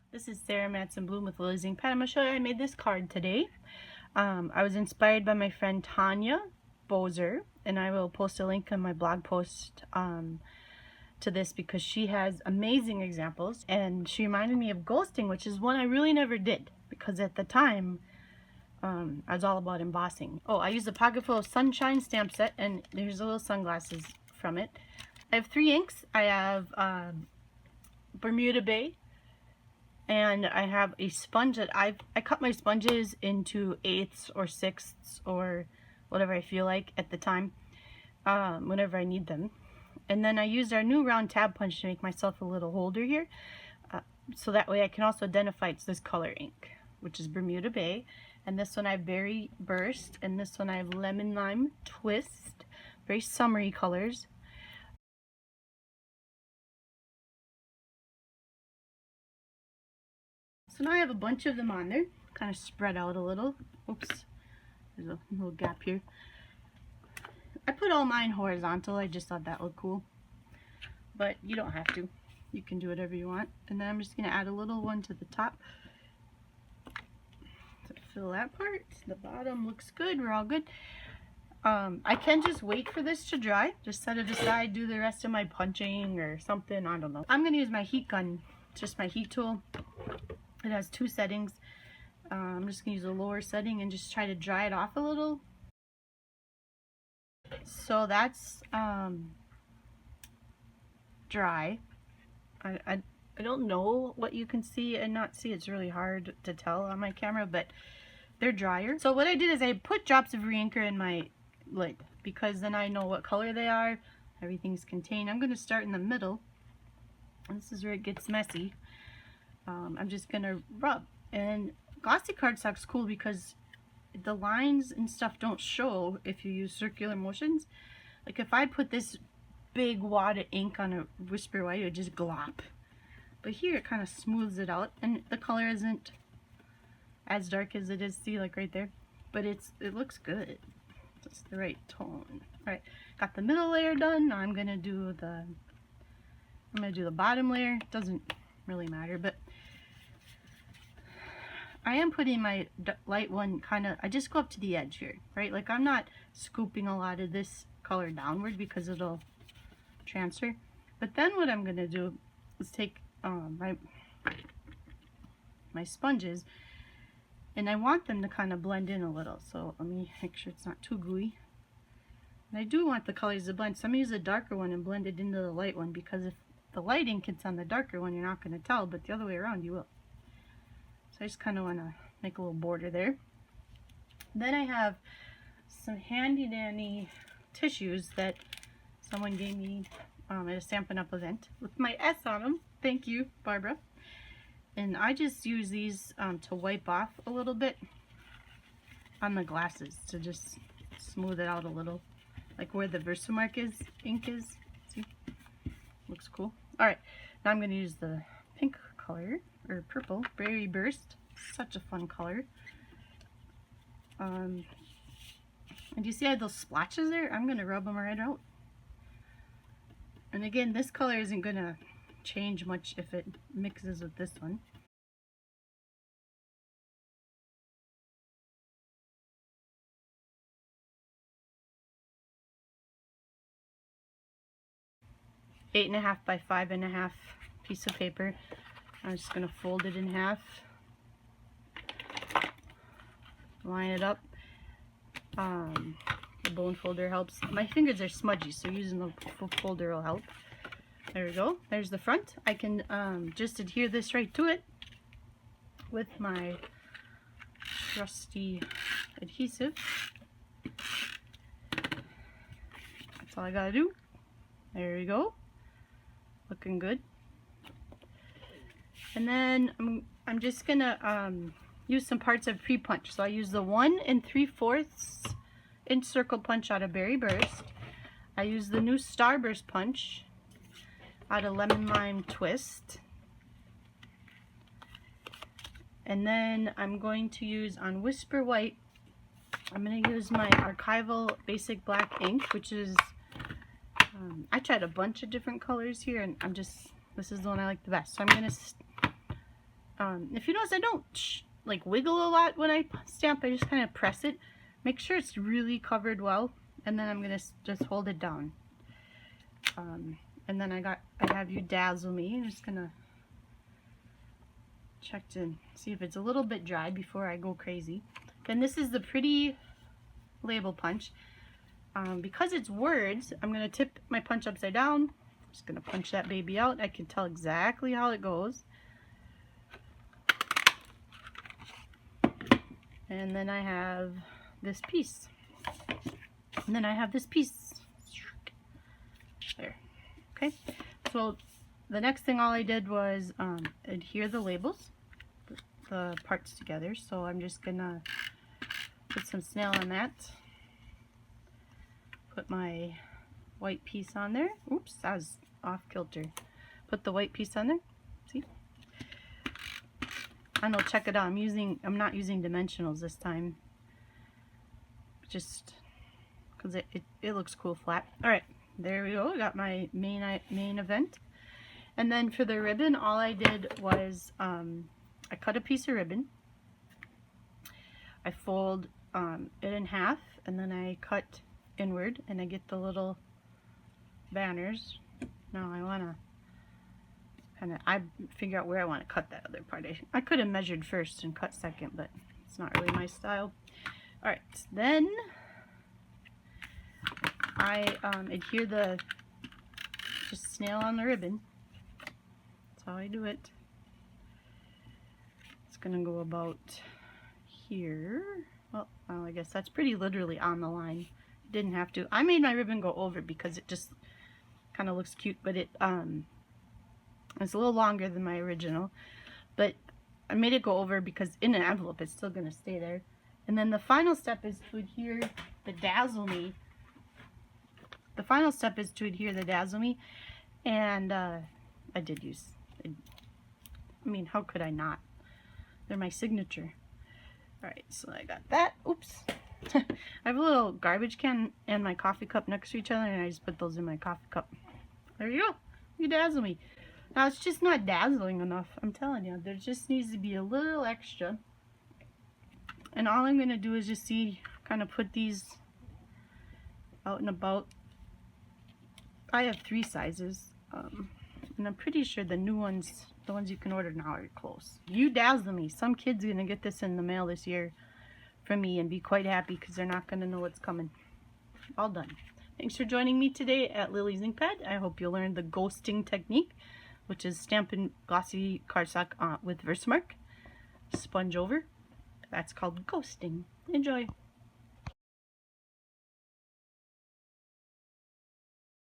This is Sarah Matson Bloom with Lily's Ink Pad. I'm going to show you how I made this card today. I was inspired by my friend Tanya Bozer, and I will post a link in my blog post to this because she has amazing examples, and she reminded me of ghosting, which is one I really never did because at the time I was all about embossing. Oh, I used a Pocket Full of Sunshine stamp set, and there's a little sunglasses from it. I have 3 inks. I have Bermuda Bay, and I have a sponge that I cut my sponges into 1/8 or 1/6 or whatever I feel like at the time, whenever I need them. And then I used our new round tab punch to make myself a little holder here, so that way I can also identify it's this color ink, which is Bermuda Bay. And this one I have Berry Burst, and this one I have Lemon Lime Twist. Very summery colors. So now I have a bunch of them on there, kind of spread out a little. Oops, there's a little gap here. I put all mine horizontal, I just thought that looked cool. But you don't have to. You can do whatever you want. And then I'm just going to add a little one to the top to fill that part. The bottom looks good, we're all good. I can just wait for this to dry. Just set it aside, do the rest of my punching or something, I don't know. I'm going to use my heat gun, just my heat tool. It has 2 settings. I'm just going to use a lower setting and just try to dry it off a little. So that's dry. I don't know what you can see and not see. It's really hard to tell on my camera, but they're drier. So what I did is I put drops of re-inker in my lid because then I know what color they are. Everything's contained. I'm going to start in the middle. This is where it gets messy. I'm just going to rub. And glossy cardstock's cool because the lines and stuff don't show if you use circular motions. Like if I put this big wad of ink on a Whisper White, it would just glop. But here it kind of smooths it out, and the color isn't as dark as it is, see, like right there. But it looks good. It's the right tone. Alright, got the middle layer done. Now I'm gonna do the bottom layer. It doesn't really matter, but I am putting my light one kind of, I just go up to the edge here, right? Like I'm not scooping a lot of this color downward because it'll transfer. But then what I'm going to do is take my sponges, and I want them to kind of blend in a little. So let me make sure it's not too gooey. And I do want the colors to blend. So I'm going to use a darker one and blend it into the light one, because if the light ink gets on the darker one, you're not going to tell, but the other way around you will. So I just kind of want to make a little border there. Then I have some handy dandy tissues that someone gave me at a Stampin' Up! Event with my S on them. Thank you, Barbara. And I just use these to wipe off a little bit on the glasses to just smooth it out a little. Like where the Versamark ink is. See? Looks cool. Alright, now I'm going to use the pink color, or purple, Berry Burst. Such a fun color. And you see I had those splotches there? I'm going to rub them right out. And again, this color isn't going to change much if it mixes with this one. Eight and a half by 5.5 piece of paper. I'm just going to fold it in half. Line it up. The bone folder helps. My fingers are smudgy, so using the folder will help. There we go. There's the front. I can just adhere this right to it with my trusty adhesive. That's all I gotta do. There we go. Looking good. And then I'm just gonna use some parts of pre-punch. So I use the 1 3/4 inch circle punch out of Berry Burst. I use the new Starburst punch out of Lemon Lime Twist. And then I'm going to use on Whisper White, I'm going to use my Archival Basic Black ink, which is, I tried a bunch of different colors here, and this is the one I like the best. So I'm going to If you notice, I don't like wiggle a lot when I stamp. I just kind of press it. Make sure it's really covered well, and then I'm gonna just hold it down. And then I have You Dazzle Me. I'm just gonna check to see if it's a little bit dry before I go crazy. Then this is the Pretty Label Punch. Because it's words, I'm gonna tip my punch upside down. Just gonna punch that baby out. I can tell exactly how it goes. And then I have this piece. And then I have this piece. There. Okay. So the next thing all I did was adhere the labels, the parts together. So I'm just gonna put some snail on that. Put my white piece on there. Oops, that was off kilter. Put the white piece on there. See? I know, check it out. I'm not using dimensionals this time. Just because it looks cool flat. Alright, there we go. I got my main event. And then for the ribbon, all I did was I cut a piece of ribbon. I fold it in half, and then I cut inward, and I get the little banners. Now I want to I figure out where I want to cut that other part. I could have measured first and cut second, but it's not really my style. Alright, then I adhere the just snail on the ribbon. That's how I do it. It's gonna go about here. Well, I guess that's pretty literally on the line. Didn't have to. I made my ribbon go over because it just kind of looks cute, but it's a little longer than my original. But I made it go over because in an envelope it's still gonna stay there. And then the final step is to adhere the Dazzle Me. The final step is to adhere the Dazzle Me, and I did use. I mean, how could I not? They're my signature. All right, so I got that. Oops. I have a little garbage can and my coffee cup next to each other, and I just put those in my coffee cup. There you go. You Dazzle Me. Now it's just not dazzling enough. I'm telling you, there just needs to be a little extra. And all I'm gonna do is just kind of put these out and about. I have 3 sizes, and I'm pretty sure the new ones, the ones you can order now, are close. You Dazzle Me. Some kid's gonna get this in the mail this year from me and be quite happy because they're not gonna know what's coming. All done. Thanks for joining me today at Lily's Inkpad. I hope you learned the ghosting technique, which is stamping glossy cardstock with Versamark. Sponge over. That's called ghosting. Enjoy.